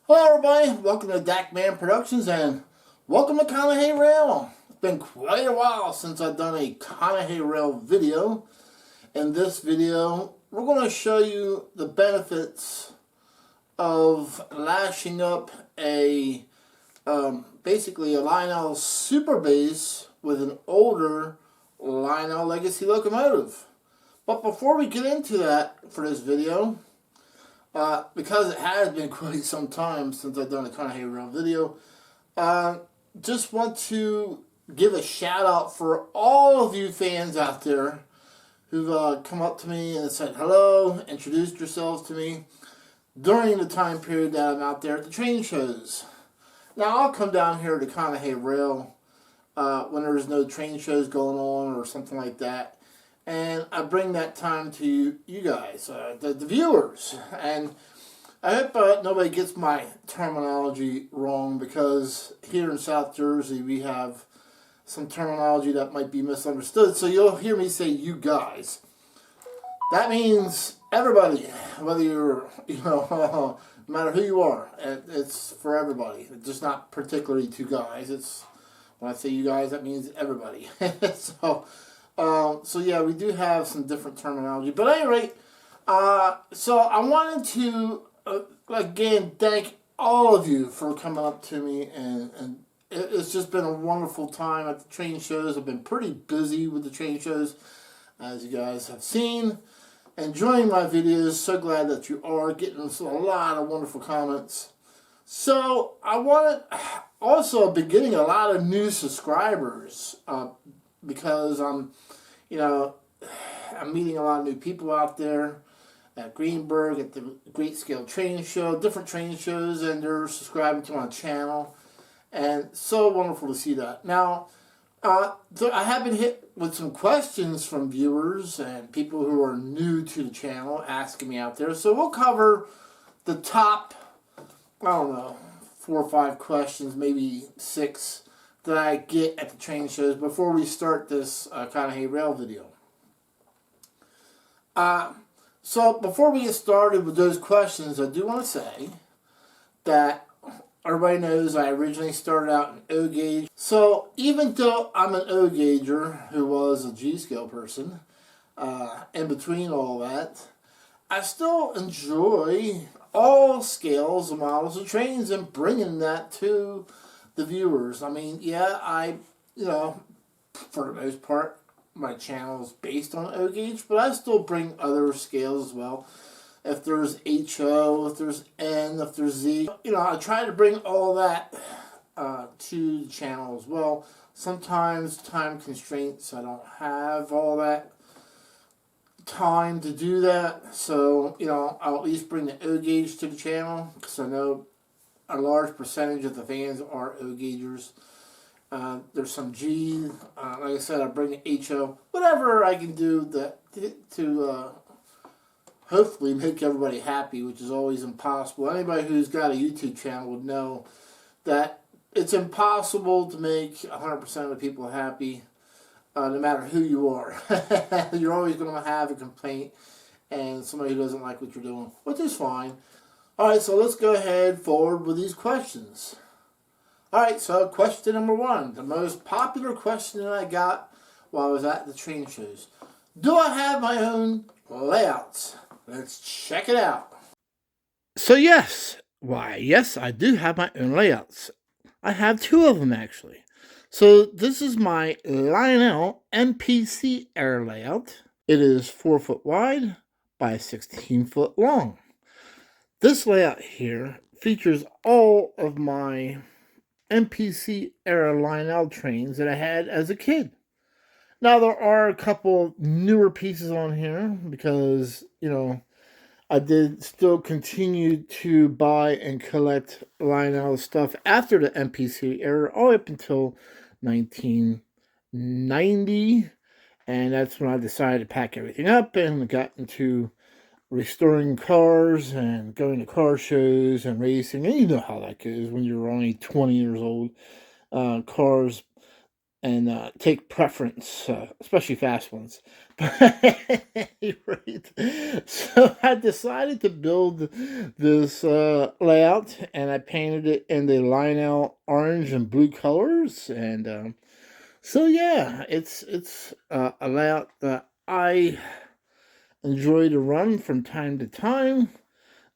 Hello everybody, welcome to Dakman Productions and welcome to Cohopper Rail. It's been quite a while since I've done a Cohopper Rail video. In this video, we're going to show you the benefits of lashing up a basically a Lionel Super Base with an older Lionel Legacy locomotive. But before we get into that for this video, because it has been quite some time since I've done a Cohopper Rail video, just want to give a shout out for all of you fans out there who've come up to me and said hello, introduced yourselves to me during the time period that I'm out there at the train shows. Now I'll come down here to Cohopper Rail when there's no train shows going on or something like that, and I bring that time to you guys, the viewers. And I hope nobody gets my terminology wrong, because here in South Jersey we have some terminology that might be misunderstood. So you'll hear me say "you guys." That means everybody, whether you're, no matter who you are. It's for everybody. It's just not particularly two guys. It's, when I say you guys, that means everybody. So yeah, we do have some different terminology. But at any rate, so I wanted to again thank all of you for coming up to me, and it's just been a wonderful time at the train shows. I've been pretty busy with the train shows, as you guys have seen. Enjoying my videos. So glad that you are getting a lot of wonderful comments. So I wanted also been getting a lot of new subscribers, because I'm meeting a lot of new people out there at Greenberg, at the Great Scale Train Show, different train shows, and they're subscribing to my channel, and so wonderful to see that. Now, so I have been hit with some questions from viewers and people who are new to the channel asking me out there, so we'll cover the top, I don't know, 4 or 5 questions, maybe 6, that I get at the train shows before we start this Cohopper Rail video. So before we get started with those questions, I do want to say that everybody knows I originally started out in O gauge. So even though I'm an O gauger who was a G scale person, in between all that, I still enjoy all scales and models of trains and bringing that to the viewers. I mean, yeah, for the most part, my channel is based on O gauge, but I still bring other scales as well. If there's HO, if there's N, if there's Z, I try to bring all that to the channel as well. Sometimes time constraints, I don't have all that time to do that, so I'll at least bring the O gauge to the channel, because I know a large percentage of the fans are O gaugers. There's some G, like I said, I bring HO, whatever I can do to hopefully make everybody happy, which is always impossible. Anybody who's got a YouTube channel would know that it's impossible to make 100% of the people happy, no matter who you are. You're always going to have a complaint and somebody who doesn't like what you're doing, which is fine. Alright, so let's go ahead forward with these questions. Alright, so question number 1, the most popular question that I got while I was at the train shows. Do I have my own layouts? Let's check it out. So yes, I do have my own layouts. I have 2 of them actually. So this is my Lionel MPC air layout. It is 4 foot wide by 16 foot long. This layout here features all of my MPC era Lionel trains that I had as a kid. Now there are a couple newer pieces on here because, I did still continue to buy and collect Lionel stuff after the MPC era, all up until 1990. And that's when I decided to pack everything up and got into restoring cars and going to car shows and racing. And you know how that goes when you're only 20 years old. Cars and take preference, especially fast ones. Right. So I decided to build this layout, and I painted it in the Lionel orange and blue colors. And so yeah, it's a layout that I enjoy to run from time to time.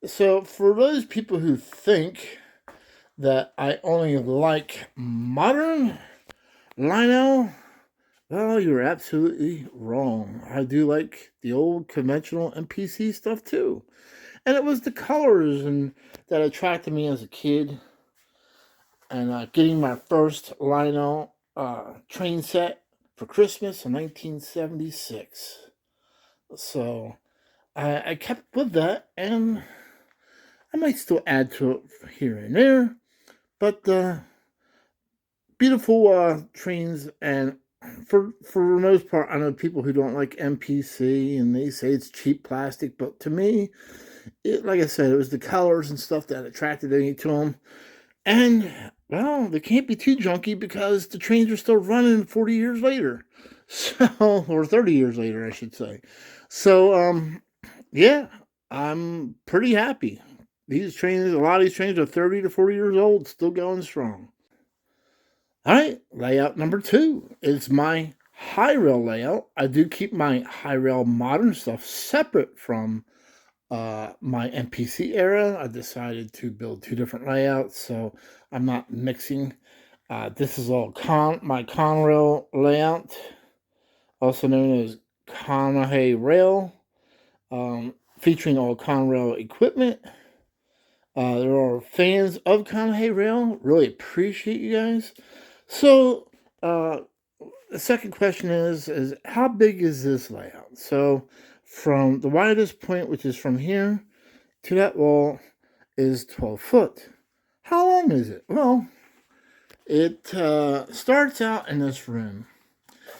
So for those people who think that I only like modern Lionel, well, you're absolutely wrong. I do like the old conventional MPC stuff too. And it was the colors and that attracted me as a kid. And getting my first Lionel train set for Christmas in 1976. So I kept with that, and I might still add to it here and there. But beautiful trains, and for the most part, I know people who don't like MPC and they say it's cheap plastic, but to me, like I said, it was the colors and stuff that attracted me to them. And well, they can't be too junky because the trains are still running 40 years later, so or 30 years later, I should say. So yeah, I'm pretty happy. These trains, a lot of these trains are 30 to 40 years old, still going strong. All right, layout number two is my high rail layout. I do keep my high rail modern stuff separate from my MPC era. I decided to build two different layouts, so I'm not mixing. This is all my Conrail layout, also known as Conahey Rail, featuring all Conrail equipment. There are fans of Conahey Rail. Really appreciate you guys. So, the second question is how big is this layout? So, from the widest point, which is from here to that wall, is 12 foot. How long is it? Well, it starts out in this room.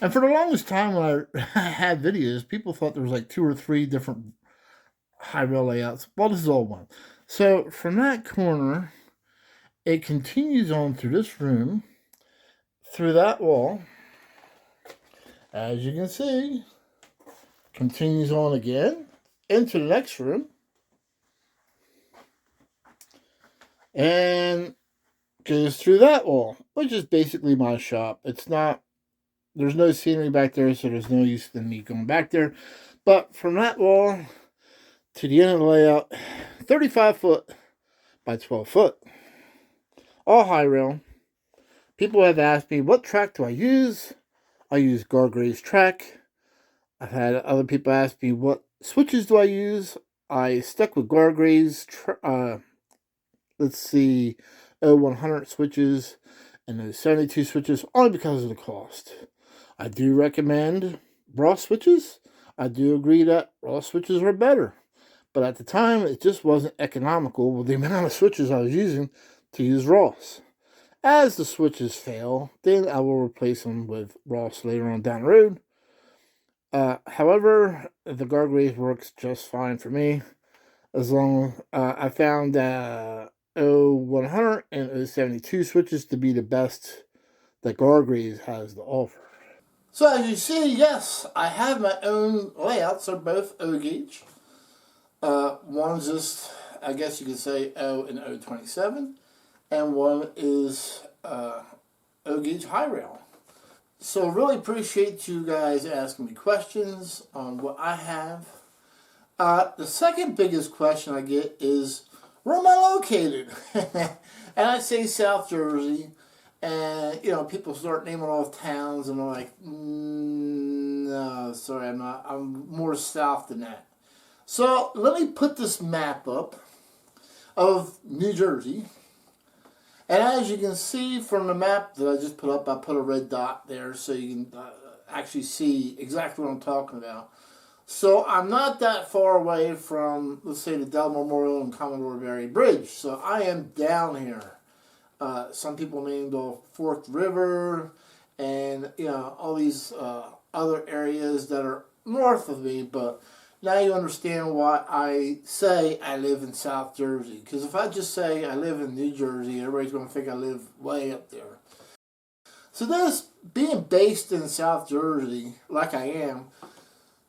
And for the longest time when I had videos, people thought there was like two or three different high rail layouts. Well, this is all one. So from that corner, it continues on through this room, through that wall, as you can see, continues on again into the next room, and goes through that wall, which is basically my shop. It's not, there's no scenery back there, so there's no use in me going back there. But from that wall to the end of the layout, 35 foot by 12 foot, all high rail. People have asked me, what track do I use? I use Gargrave's track. I've had other people ask me, what switches do I use? I stuck with Gargrave's, let's see, 0100 switches and those 72 switches, only because of the cost. I do recommend Ross switches. I do agree that Ross switches are better. But at the time, it just wasn't economical with the amount of switches I was using to use Ross. As the switches fail, then I will replace them with Ross later on down the road. However, the Gargraves works just fine for me. As long I found 0100 and 072 switches to be the best that Gargraves has to offer. So as you see, yes, I have my own layouts. They're both O gauge. One's just, I guess you could say, O and O27, and one is O gauge high rail. So really appreciate you guys asking me questions on what I have. The second biggest question I get is, where am I located? And I say South Jersey, and people start naming off towns, and I'm like, no, sorry, I'm not. I'm more south than that. So let me put this map up of New Jersey. And as you can see from the map that I just put up, I put a red dot there so you can actually see exactly what I'm talking about. So I'm not that far away from, let's say, the Dell Memorial and Commodore Barry Bridge. So I am down here. Some people named off Forked River and, all these other areas that are north of me, but now you understand why I say I live in South Jersey. Because if I just say I live in New Jersey, everybody's going to think I live way up there. So this, being based in South Jersey, like I am,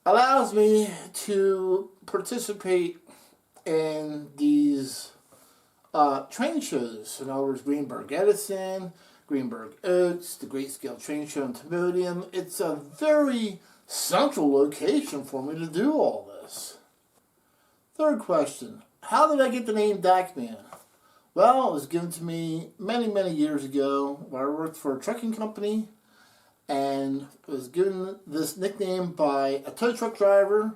allows me to participate in these train shows. In other words, Greenberg Edison, Greenberg Oaks, the Great Scale Train Show in Timonium. It's a very central location for me to do all this. Third question, how did I get the name Dakman? Well, it was given to me many, many years ago when I worked for a trucking company, and was given this nickname by a tow truck driver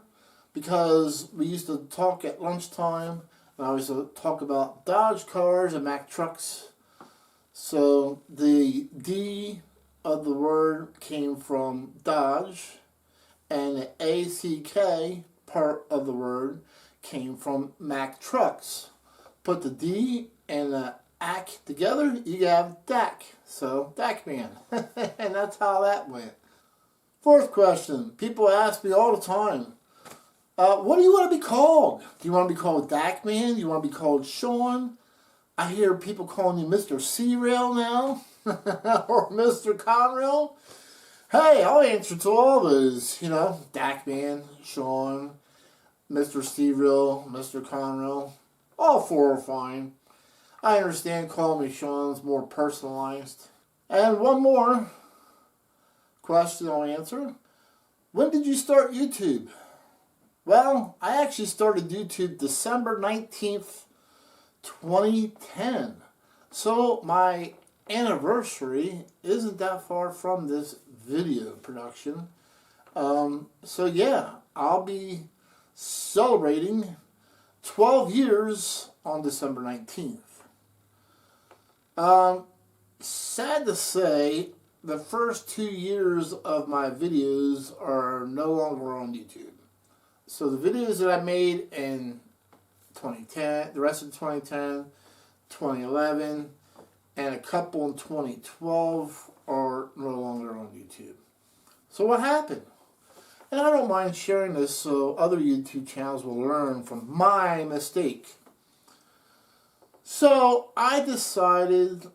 because we used to talk at lunchtime, and I used to talk about Dodge cars and Mack trucks. So the D of the word came from Dodge, and the ACK part of the word came from Mack trucks. Put the D and the ACK together, you have DAC. So, Dakman. And that's how that went. Fourth question. People ask me all the time, what do you want to be called? Do you want to be called Dakman? Do you want to be called Sean? I hear people calling you Mr. C-Rail now. Or Mr. Conrail. Hey, I'll answer to all those. You know, Dakman, Sean, Mr. C-Rail, Mr. Conrail. All four are fine. I understand calling me Sean's more personalized. And one more question I'll answer. When did you start YouTube? Well, I actually started YouTube December 19th, 2010. So my anniversary isn't that far from this video production. So yeah, I'll be celebrating 12 years on December 19th. Sad to say, the first 2 years of my videos are no longer on YouTube. So the videos that I made in 2010, the rest of 2010, 2011, and a couple in 2012 are no longer on YouTube. So what happened? And I don't mind sharing this so other YouTube channels will learn from my mistake. So I decided,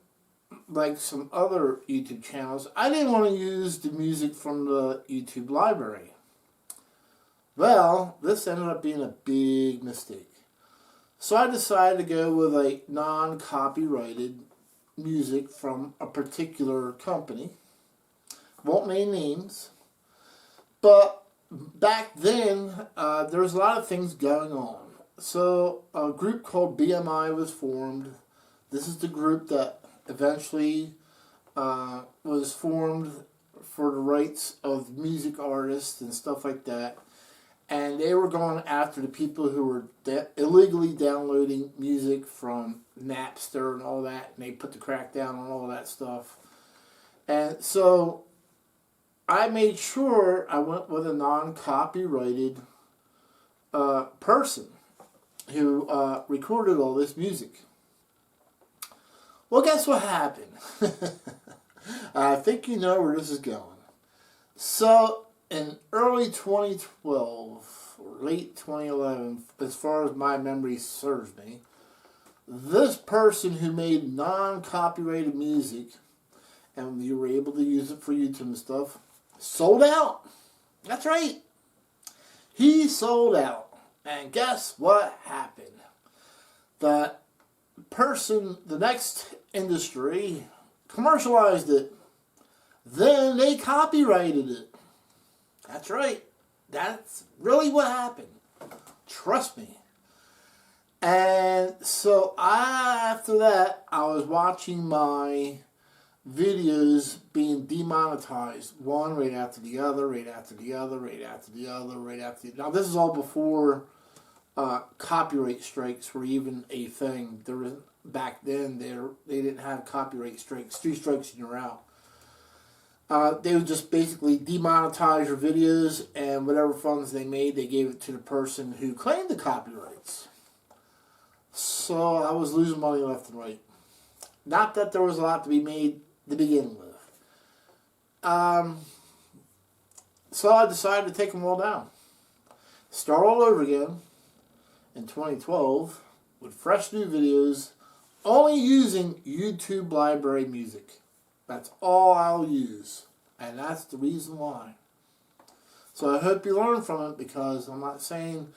like some other YouTube channels, I didn't want to use the music from the YouTube library. Well, this ended up being a big mistake. So I decided to go with a non-copyrighted music from a particular company. Won't name names. But back then, there was a lot of things going on. So a group called BMI was formed. This is the group that eventually was formed for the rights of music artists and stuff like that. And they were going after the people who were illegally downloading music from Napster and all that. And they put the crack down on all that stuff. And so I made sure I went with a non-copyrighted person who recorded all this music. Well, guess what happened? I think you know where this is going. So, in early 2012, or late 2011, as far as my memory serves me, this person who made non-copyrighted music, and you were able to use it for YouTube and stuff, sold out. That's right. He sold out. And guess what happened? The person, the next industry, commercialized it. Then they copyrighted it. That's right. That's really what happened. Trust me. And so after that, I was watching my videos being demonetized, one right after the other, right after the other, right after the other, right after the other. Now, this is all before copyright strikes were even a thing. There was, back then, they didn't have copyright strikes. 3 strikes and you're out. They would just basically demonetize your videos, and whatever funds they made, they gave it to the person who claimed the copyrights. So I was losing money left and right. Not that there was a lot to be made to begin with. So I decided to take them all down. Start all over again in 2012 with fresh new videos, only using YouTube library music. That's all I'll use. And that's the reason why. So I hope you learn from it, because I'm not saying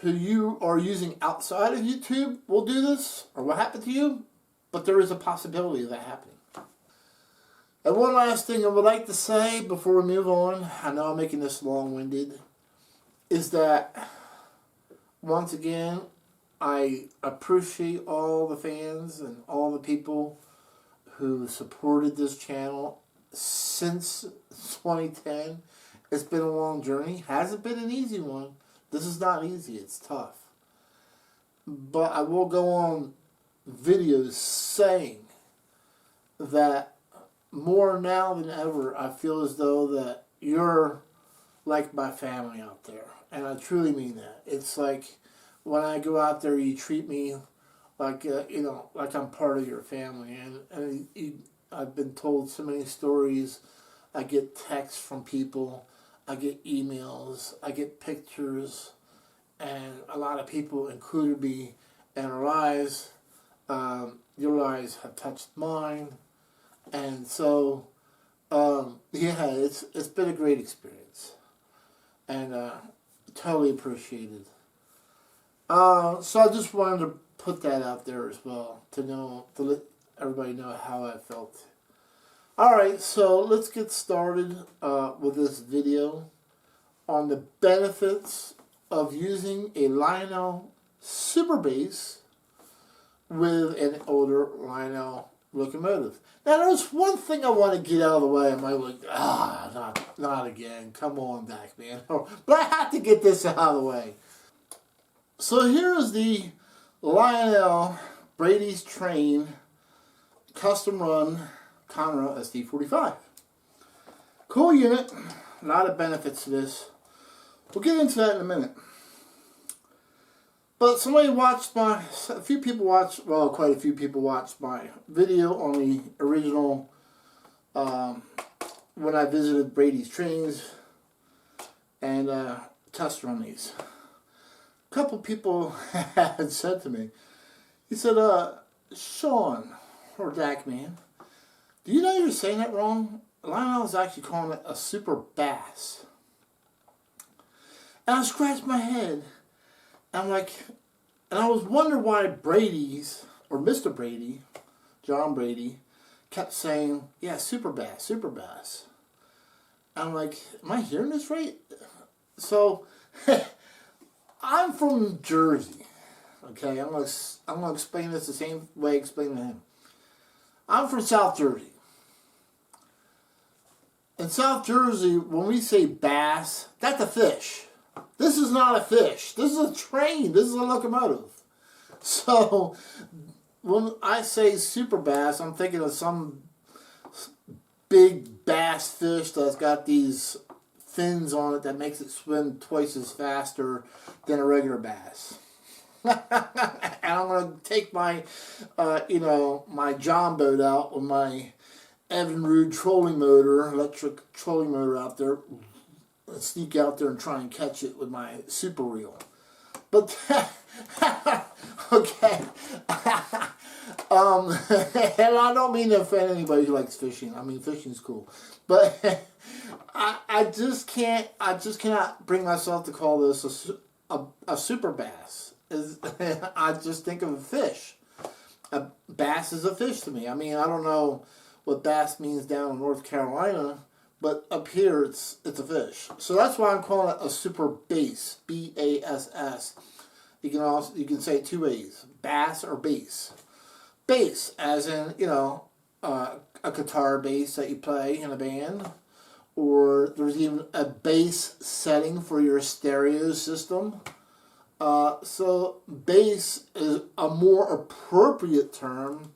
who you are using outside of YouTube will do this or what happened to you, but there is a possibility of that happening. And one last thing I would like to say before we move on, I know I'm making this long-winded, is that once again, I appreciate all the fans and all the people who supported this channel since 2010. It's been a long journey. Hasn't been an easy one. This is not easy. It's tough. But I will go on videos saying that more now than ever, I feel as though that you're like my family out there. And I truly mean that. It's like when I go out there, you treat me like, you know, like I'm part of your family. And I've been told so many stories. I get texts from people. I get emails. I get pictures. And a lot of people included me in our lives. Your lives have touched mine. And so, yeah, it's been a great experience. And totally appreciated. So I just wanted to put that out there as well, to let everybody know how I felt. Alright, so let's get started with this video on the benefits of using a Lionel Super Bass with an older Lionel locomotive. Now there's one thing I want to get out of the way. I might like, not again. Come on, Dakman. But I have to get this out of the way. So here is the Lionel Brady's Train custom run Conrail SD45. Cool unit. A lot of benefits to this. We'll get into that in a minute. But somebody watched quite a few people watched my video on the original, when I visited Brady's Trains and test run these. A couple people had said to me, he said, Sean, or Dakman, do you know you're saying that wrong? Lionel is actually calling it a super bass. And I scratched my head. I'm like, and I was wondering why Brady's, or Mr. Brady, John Brady, kept saying, yeah, super bass, super bass. I'm like, am I hearing this right? So, I'm from Jersey. Okay, I'm gonna explain this the same way I explained to him. I'm from South Jersey. In South Jersey, when we say bass, that's a fish. This is not a fish. This is a train. This is a locomotive. So, when I say super bass, I'm thinking of some big bass fish that's got these fins on it that makes it swim twice as faster than a regular bass. And I'm going to take my, my John boat out with my Evan Rude trolling motor, electric trolling motor out there, sneak out there and try and catch it with my super reel. But, okay. And I don't mean to offend anybody who likes fishing. I mean, fishing's cool. But I just cannot bring myself to call this a super bass. I just think of a fish. A bass is a fish to me. I mean, I don't know what bass means down in North Carolina, but up here it's a fish. So that's why I'm calling it a super bass, B-A-S-S. You can say it two ways, bass or bass. Bass, as in, a guitar bass that you play in a band, or there's even a bass setting for your stereo system. So bass is a more appropriate term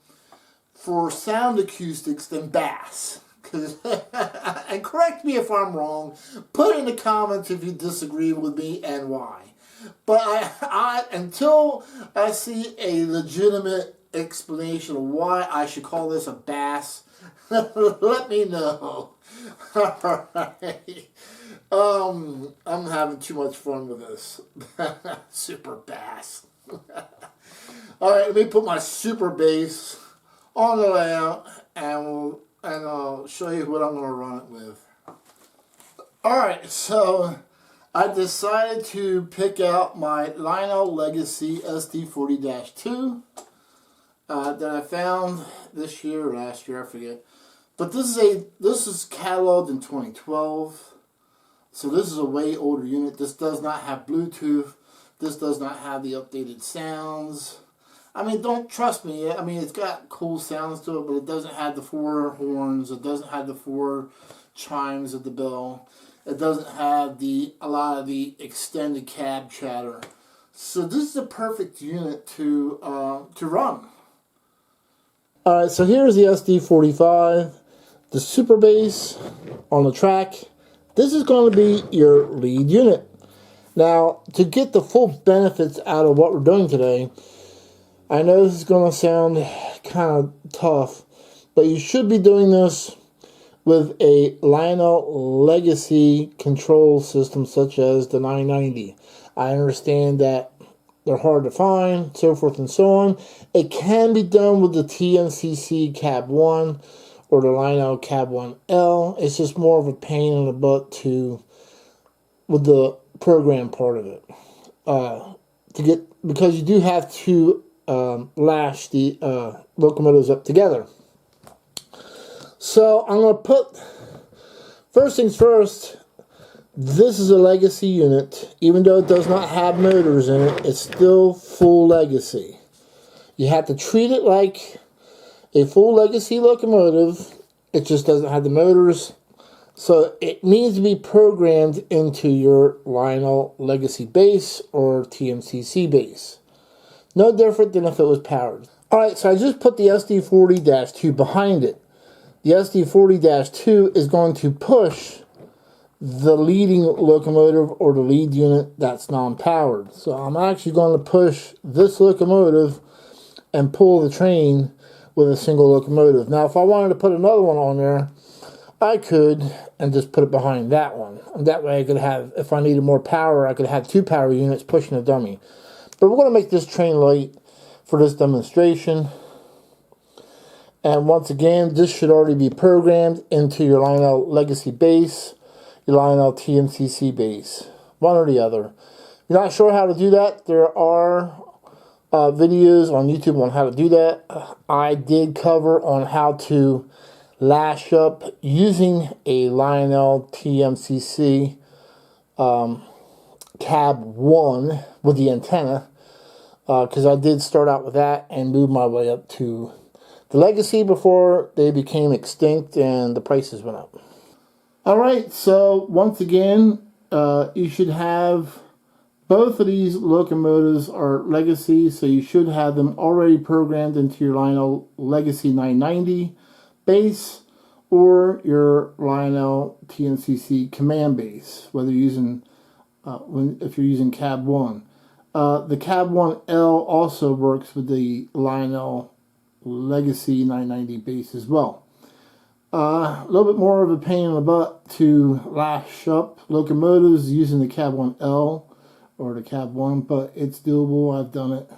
for sound acoustics than bass. And correct me if I'm wrong. Put in the comments if you disagree with me and why. But I until I see a legitimate explanation of why I should call this a bass, let me know. Alright. I'm having too much fun with this. Super bass. Alright, let me put my super bass on the layout and I'll show you what I'm going to run it with. Alright, so I decided to pick out my Lionel Legacy SD40-2 that I found this year or last year, I forget. But this is cataloged in 2012, so this is a way older unit. This does not have Bluetooth. This does not have the updated sounds. I mean, don't trust me. I mean, it's got cool sounds to it, but it doesn't have the 4 horns. It doesn't have the 4 chimes of the bell. It doesn't have a lot of the extended cab chatter. So this is a perfect unit to run. Alright, so here's the SD45, the super bass on the track. This is going to be your lead unit. Now, to get the full benefits out of what we're doing today, I know this is going to sound kind of tough, but you should be doing this with a Lionel Legacy control system such as the 990. I understand that they're hard to find, so forth and so on. It can be done with the TMCC Cab 1 or the Lionel Cab 1L. It's just more of a pain in the butt with the program part of it. Because you do have to lash the locomotives up together. So I'm going to put, first things first, this is a Legacy unit. Even though it does not have motors in it, it's still full Legacy. You have to treat it like a full Legacy locomotive. It just doesn't have the motors. So it needs to be programmed into your Lionel Legacy base or TMCC base. No different than if it was powered. Alright, so I just put the SD40-2 behind it. The SD40-2 is going to push the leading locomotive or the lead unit that's non-powered. So I'm actually going to push this locomotive and pull the train with a single locomotive. Now if I wanted to put another one on there, I could and just put it behind that one. And that way I could have, if I needed more power, I could have 2 power units pushing a dummy. But we're going to make this train light for this demonstration. And once again, this should already be programmed into your Lionel Legacy base, your Lionel TMCC base, one or the other. If you're not sure how to do that, there are videos on YouTube on how to do that. I did cover on how to lash up using a Lionel TMCC Cab 1 with the antenna, because I did start out with that and move my way up to the Legacy before they became extinct and the prices went up. Alright, so once again, you should have both of these locomotives are Legacy, so you should have them already programmed into your Lionel Legacy 990 base or your Lionel TMCC command base, whether you're using if you're using Cab 1. The Cab 1L also works with the Lionel Legacy 990 base as well. A little bit more of a pain in the butt to lash up locomotives using the Cab 1L or the Cab 1, but it's doable. I've done it.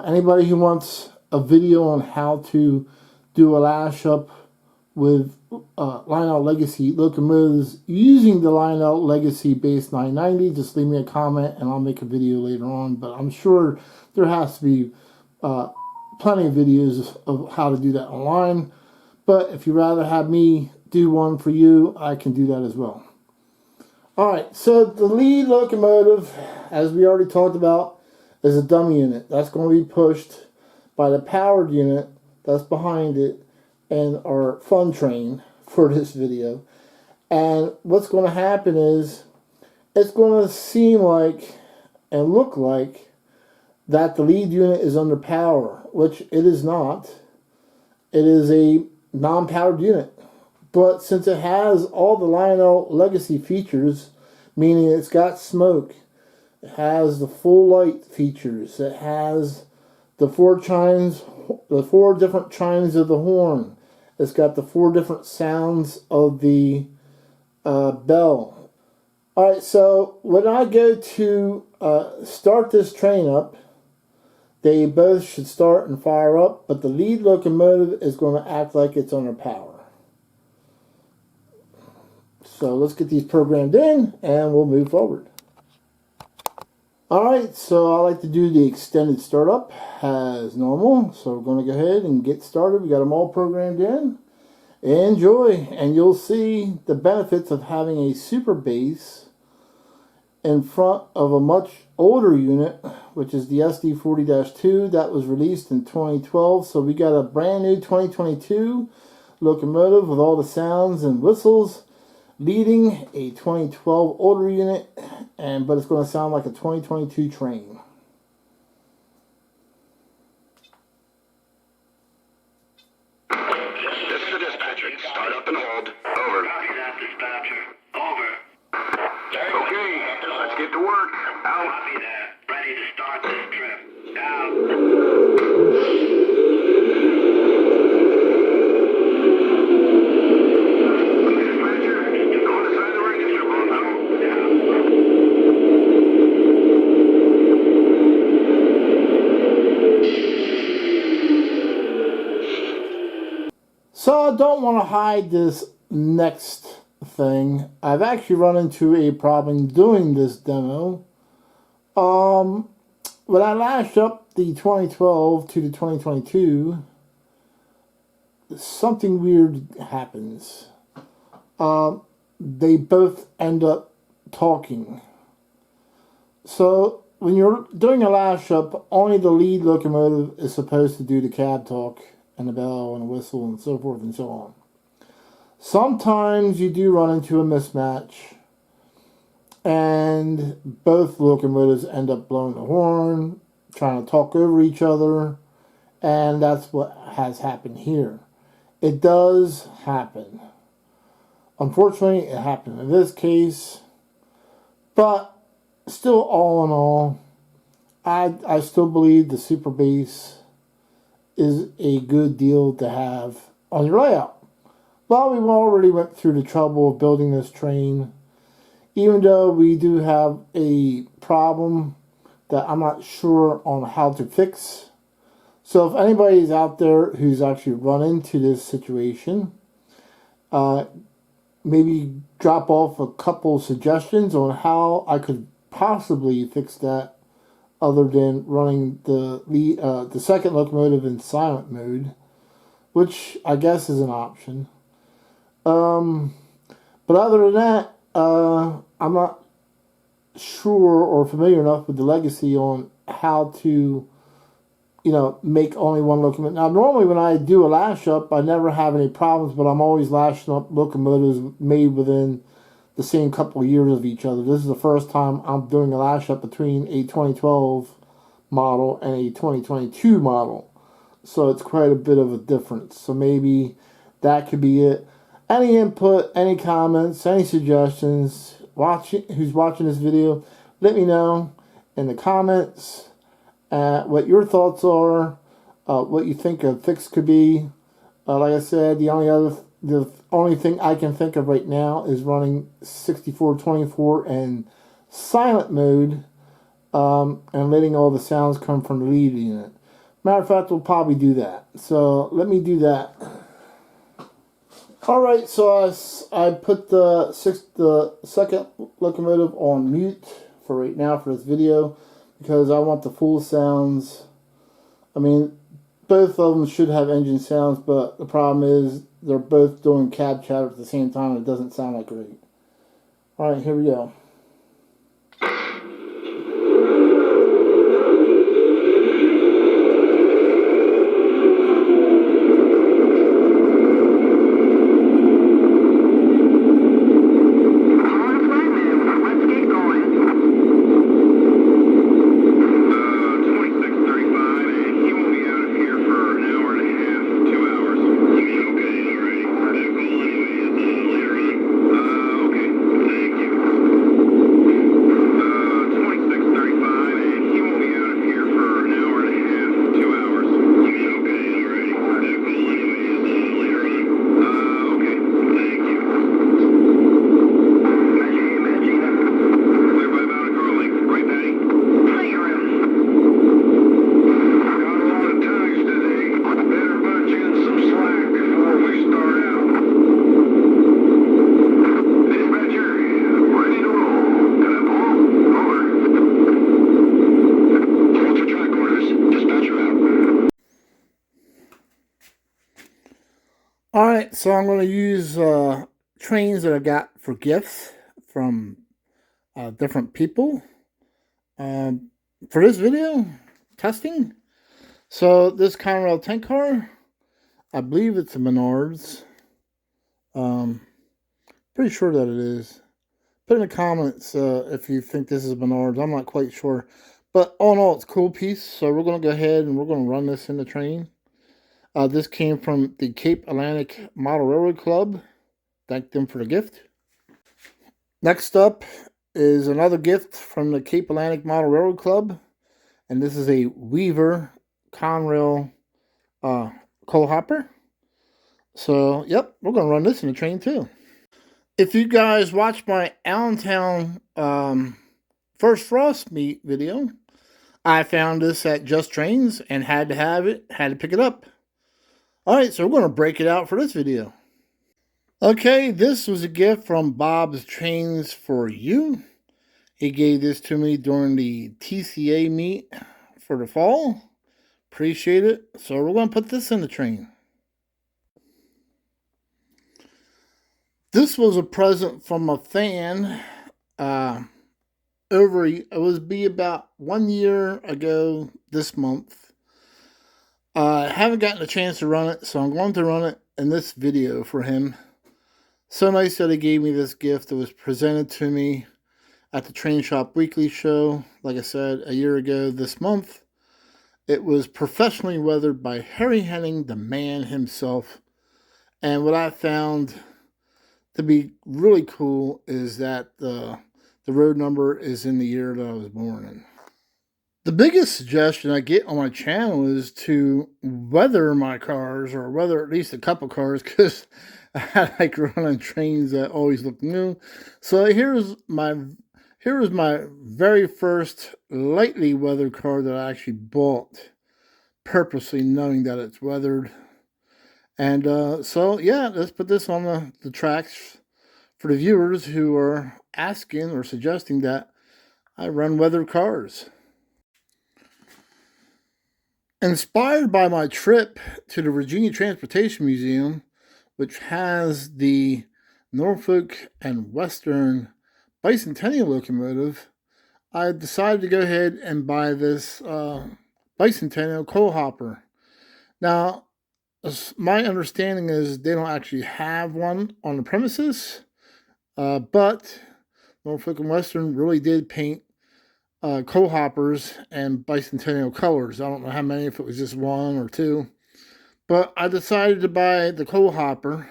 Anybody who wants a video on how to do a lash up with Lionel Legacy locomotives using the Lionel Legacy base 990, just leave me a comment and I'll make a video later on. But I'm sure there has to be plenty of videos of how to do that online. But if you'd rather have me do one for you, I can do that as well. Alright, so the lead locomotive, as we already talked about, is a dummy unit. That's going to be pushed by the powered unit that's behind it and our fun train for this video. And what's going to happen is it's going to seem like and look like that the lead unit is under power, which it is not. It is a non-powered unit. But since it has all the Lionel Legacy features, meaning it's got smoke, it has the full light features, it has the 4 chimes, the 4 different chimes of the horn, it's got the 4 different sounds of the bell. Alright, so when I go to start this train up, they both should start and fire up, but the lead locomotive is going to act like it's under power. So let's get these programmed in and we'll move forward. Alright, so I like to do the extended startup as normal. So we're going to go ahead and get started. We got them all programmed in. Enjoy, and you'll see the benefits of having a super bass in front of a much older unit, which is the SD40-2 that was released in 2012. So we got a brand new 2022 locomotive with all the sounds and whistles, leading a 2012 older unit, but it's going to sound like a 2022 train. This is the dispatcher. Start up and hold. Over. Copy that, dispatcher. Over. Okay, let's get to work. Out. Copy that. Ready to start this trip. Out. Dispatcher, go on the side of the register, both out. So I don't want to hide this next thing. I've actually run into a problem doing this demo. When I lashed up the 2012 to the 2022, something weird happens. They both end up talking. So when you're doing a lash up, only the lead locomotive is supposed to do the cab talk and the bell and the whistle and so forth and so on. Sometimes you do run into a mismatch and both locomotives end up blowing the horn, trying to talk over each other, and that's what has happened here. It does happen. Unfortunately, it happened in this case, but still, all in all, I still believe the super bass is a good deal to have on your layout. Well, we already went through the trouble of building this train, even though we do have a problem that I'm not sure on how to fix. So if anybody's out there who's actually run into this situation, maybe drop off a couple suggestions on how I could possibly fix that, other than running the second locomotive in silent mode, which I guess is an option. But other than that, I'm not sure or familiar enough with the Legacy on how to, make only one locomotive. Now, normally when I do a lash up, I never have any problems, but I'm always lashing up locomotives made within the same couple of years of each other. This is the first time I'm doing a lash up between a 2012 model and a 2022 model. So it's quite a bit of a difference. So maybe that could be it. Any input, any comments, any suggestions, who's watching this video, let me know in the comments what your thoughts are, what you think a fix could be. Like I said, the only thing I can think of right now is running 6424 and silent mode, and letting all the sounds come from the lead unit. Matter of fact, we'll probably do that. So let me do that. Alright, so I put the second locomotive on mute for right now for this video, because I want the full sounds. I mean, both of them should have engine sounds, but the problem is they're both doing cab chatter at the same time and it doesn't sound like great. Alright, here we go. Alright, so I'm going to use trains that I got for gifts from different people for this video testing. So this Conrail tank car, I believe it's a Menards. Pretty sure that it is. Put in the comments if you think this is Menards. I'm not quite sure. But all in all, it's a cool piece. So we're going to go ahead and we're going to run this in the train. This came from the Cape Atlantic Model Railroad Club. Thank them for the gift. Next up is another gift from the Cape Atlantic Model Railroad Club. And this is a Weaver Conrail Cohopper. So, yep, we're going to run this in the train too. If you guys watched my Allentown First Frost Meet video, I found this at Just Trains and had to have it, had to pick it up. Alright, so we're going to break it out for this video. Okay, this was a gift from Bob's Trains for You. He gave this to me during the TCA meet for the fall. Appreciate it. So we're going to put this in the train. This was a present from a fan it would be about 1 year ago this month. I haven't gotten a chance to run it, so I'm going to run it in this video for him. So nice that he gave me this gift. It was presented to me at the Train Shop Weekly show, like I said, a year ago this month. It was professionally weathered by Harry Henning, the man himself. And what I found to be really cool is that the road number is in the year that I was born in. The biggest suggestion I get on my channel is to weather my cars, or weather at least a couple cars, because I like running trains that always look new. So here's my very first lightly weathered car that I actually bought, purposely knowing that it's weathered. And so yeah, let's put this on the tracks for the viewers who are asking or suggesting that I run weathered cars. Inspired by my trip to the Virginia Transportation Museum, which has the Norfolk and Western bicentennial locomotive, I decided to go ahead and buy this bicentennial Cohopper. Now, my understanding is they don't actually have one on the premises, but Norfolk and Western really did paint Cohoppers and bicentennial colors. I don't know how many, if it was just one or two. But I decided to buy the Cohopper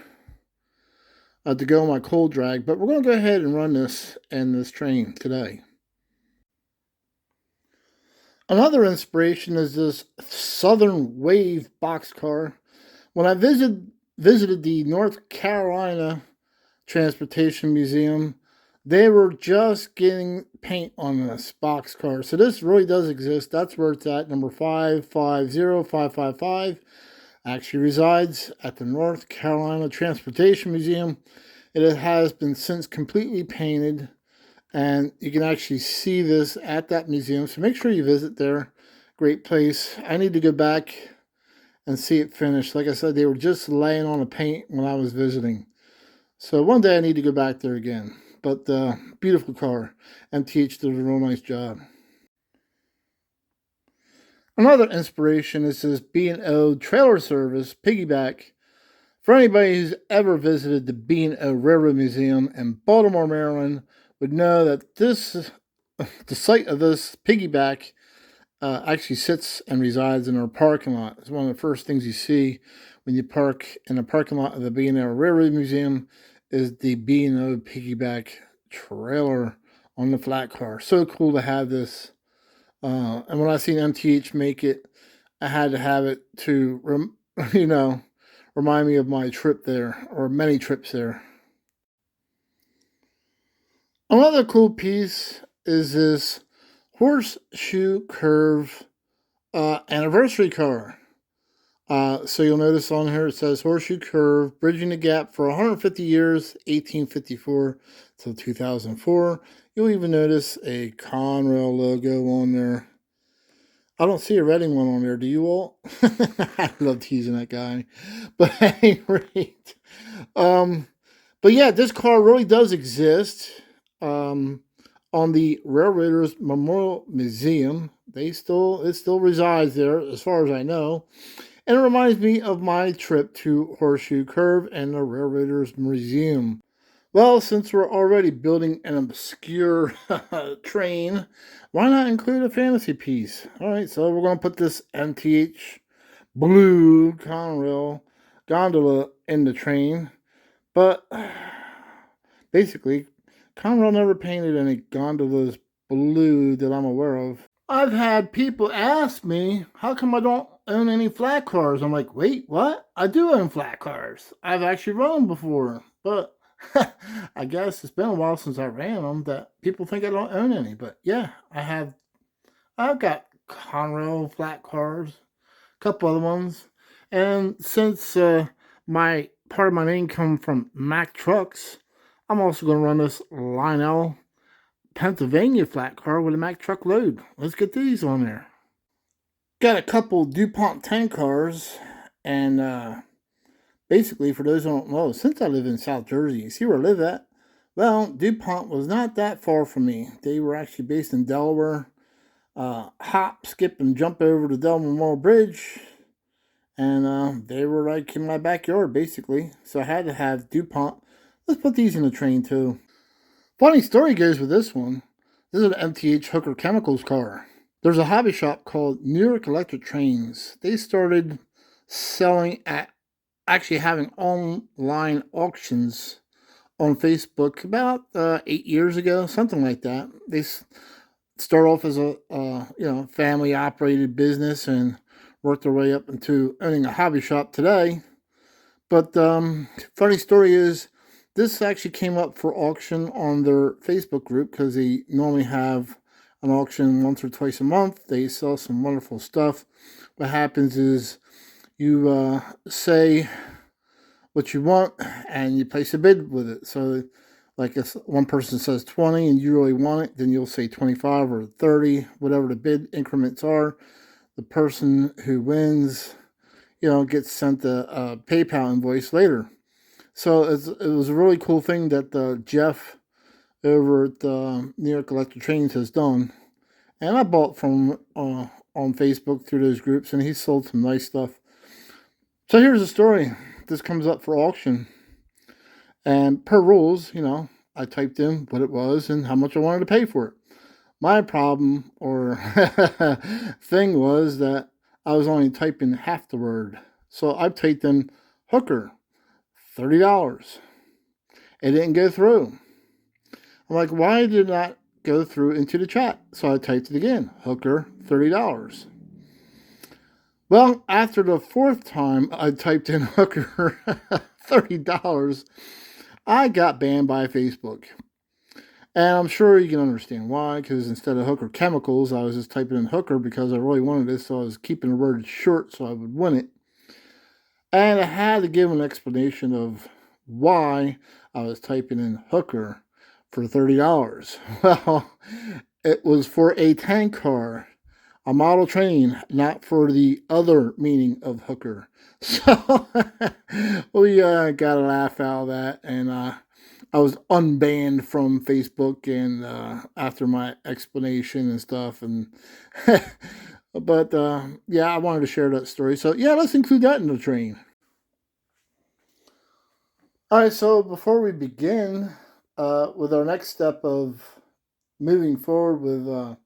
to go on my coal drag. But we're going to go ahead and run this in this train today. Another inspiration is this Southern Wave boxcar. When I visited the North Carolina Transportation Museum, they were just getting paint on this boxcar. So this really does exist. That's where it's at. Number 550555 actually resides at the North Carolina Transportation Museum. It has been since completely painted, and you can actually see this at that museum. So make sure you visit there. Great place. I need to go back and see it finished. Like I said, they were just laying on the paint when I was visiting. So one day I need to go back there again. But beautiful car. MTH did a real nice job. Another inspiration is this B&O trailer service, Piggyback. For anybody who's ever visited the B&O Railroad Museum in Baltimore, Maryland, would know that the site of this Piggyback actually sits and resides in our parking lot. It's one of the first things you see when you park in the parking lot of the B&O Railroad Museum is the B&O Piggyback trailer on the flat car. So cool to have this. And when I seen MTH make it, I had to have it to, remind me of my trip there, or many trips there. Another cool piece is this horseshoe curve anniversary car. So you'll notice on here it says Horseshoe Curve, bridging the gap for 150 years, 1854 till 2004. You'll even notice a Conrail logo on there. I don't see a Reading one on there. Do you all? I love teasing that guy. But at any rate, um, but yeah, this car really does exist. Um, on the Railroaders Memorial Museum, it still resides there, as far as I know. And it reminds me of my trip to Horseshoe Curve and the Railroaders Museum. Well, since we're already building an obscure train, why not include a fantasy piece? All right, so we're going to put this MTH blue Conrail gondola in the train. But basically, Conrail never painted any gondolas blue that I'm aware of. I've had people ask me, how come I don't own any flat cars? I'm like, wait, what? I do own flat cars. I've actually run them before, but I guess it's been a while since I ran them that people think I don't own any. But yeah, I have. I've got Conrail flat cars, a couple other ones, and since my part of my income from Mack trucks, I'm also going to run this Lionel Pennsylvania flat car with a Mack truck load. Let's get these on there. Got a couple Dupont tank cars, and basically, for those who don't know, since I live in South Jersey, you see where I live at? Well, Dupont was not that far from me. They were actually based in Delaware. Hop, skip, and jump over the Delaware Memorial Bridge, and they were like in my backyard, basically. So I had to have Dupont. Let's put these in the train, too. Funny story goes with this one. This is an MTH Hooker Chemicals car. There's a hobby shop called New York Electric Trains. They started selling at actually having online auctions on Facebook about 8 years ago, something like that. They start off as a family operated business and worked their way up into owning a hobby shop today. But funny story is, this actually came up for auction on their Facebook group because they normally have an auction once or twice a month. They sell some wonderful stuff. What happens is you say what you want and you place a bid with it. So, like if one person says 20 and you really want it, then you'll say 25 or 30, whatever the bid increments are. The person who wins, gets sent a PayPal invoice later. So it was a really cool thing that Jeff over at New York Electric Trains has done. And I bought from on Facebook through those groups, and he sold some nice stuff. So here's the story. This comes up for auction. And per rules, I typed in what it was and how much I wanted to pay for it. My problem or thing was that I was only typing half the word. So I typed in hooker, $30. It didn't go through. I'm like, why did it not go through into the chat? So I typed it again, hooker, $30. Well, after the fourth time I typed in hooker, $30, I got banned by Facebook. And I'm sure you can understand why, because instead of Hooker Chemicals, I was just typing in Hooker because I really wanted this, so I was keeping the word short so I would win it. And I had to give an explanation of why I was typing in Hooker for $30. Well, it was for a tank car, a model train, not for the other meaning of hooker. So we got a laugh out of that, and I was unbanned from Facebook and after my explanation and stuff, and but yeah, I wanted to share that story. So yeah, let's include that in the train. All right, so before we begin with our next step of moving forward with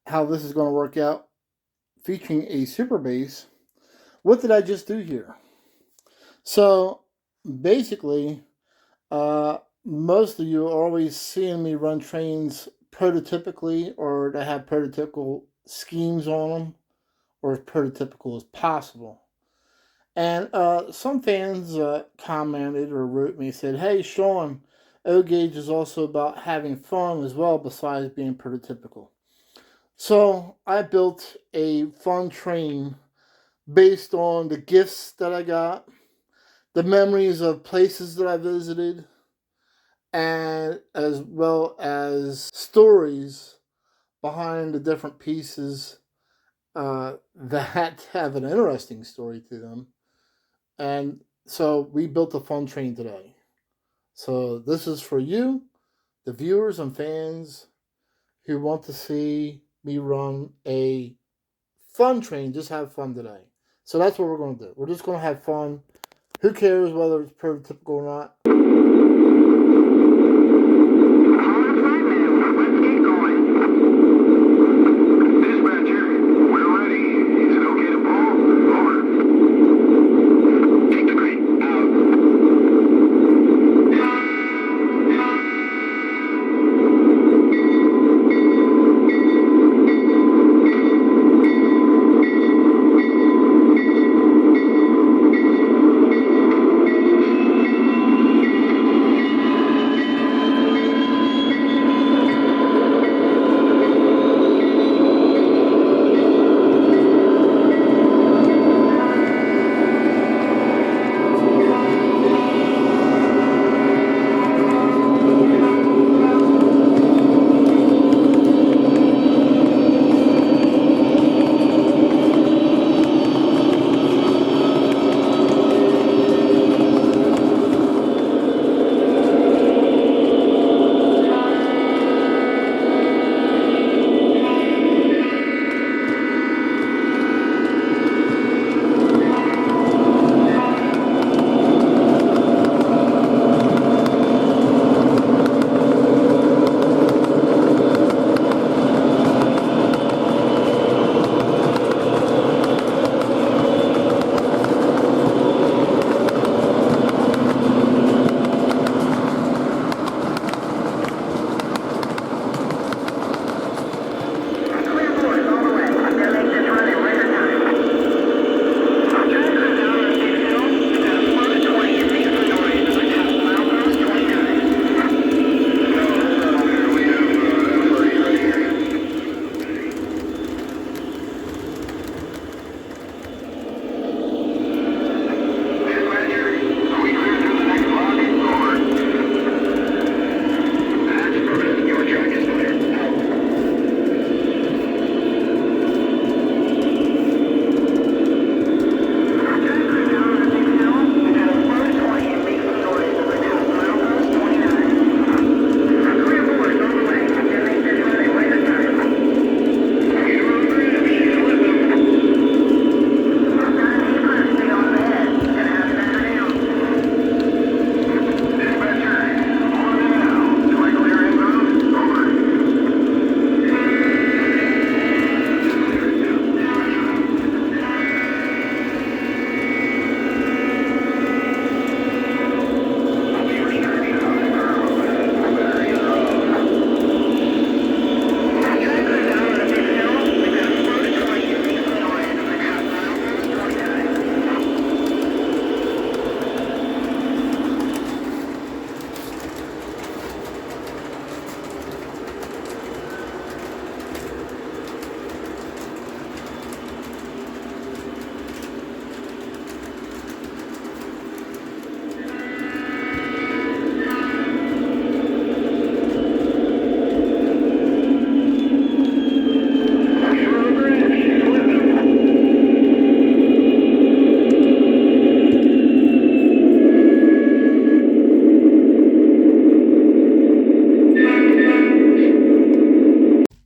how this is going to work out, featuring a super base, what did I just do here? So basically, most of you are always seeing me run trains prototypically or to have prototypical schemes on them or as prototypical as possible. And some fans commented or wrote me and said, hey, Sean, O-Gauge is also about having fun as well besides being prototypical. So I built a fun train based on the gifts that I got, the memories of places that I visited, and as well as stories behind the different pieces that have an interesting story to them. And so we built a fun train today. So this is for you, the viewers and fans who want to see me run a fun train. Just have fun today. So that's what we're going to do. We're just going to have fun. Who cares whether it's prototypical or not?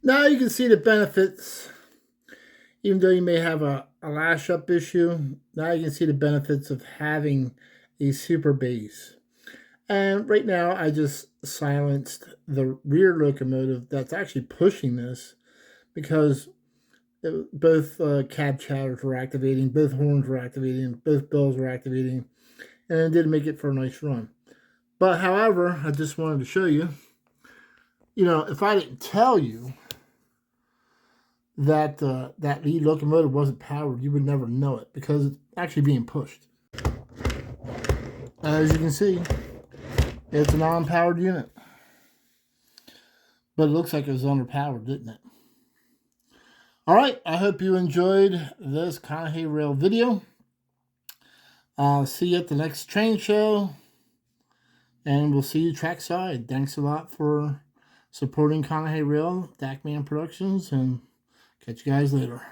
Now you can see the benefits, even though you may have a lash up issue. Now you can see the benefits of having a super base. And right now I just silenced the rear locomotive that's actually pushing this, because both cab chatters were activating, both horns were activating, both bells were activating, and it did make it for a nice run. But however, I just wanted to show you, if I didn't tell you that that lead locomotive wasn't powered, you would never know it, because it's actually being pushed. As you can see, it's a non-powered unit. But it looks like it was underpowered, didn't it? Alright, I hope you enjoyed this Cohopper Rail video. See you at the next train show. And we'll see you trackside. Thanks a lot for supporting Cohopper Rail, Dakman Productions, and catch you guys later.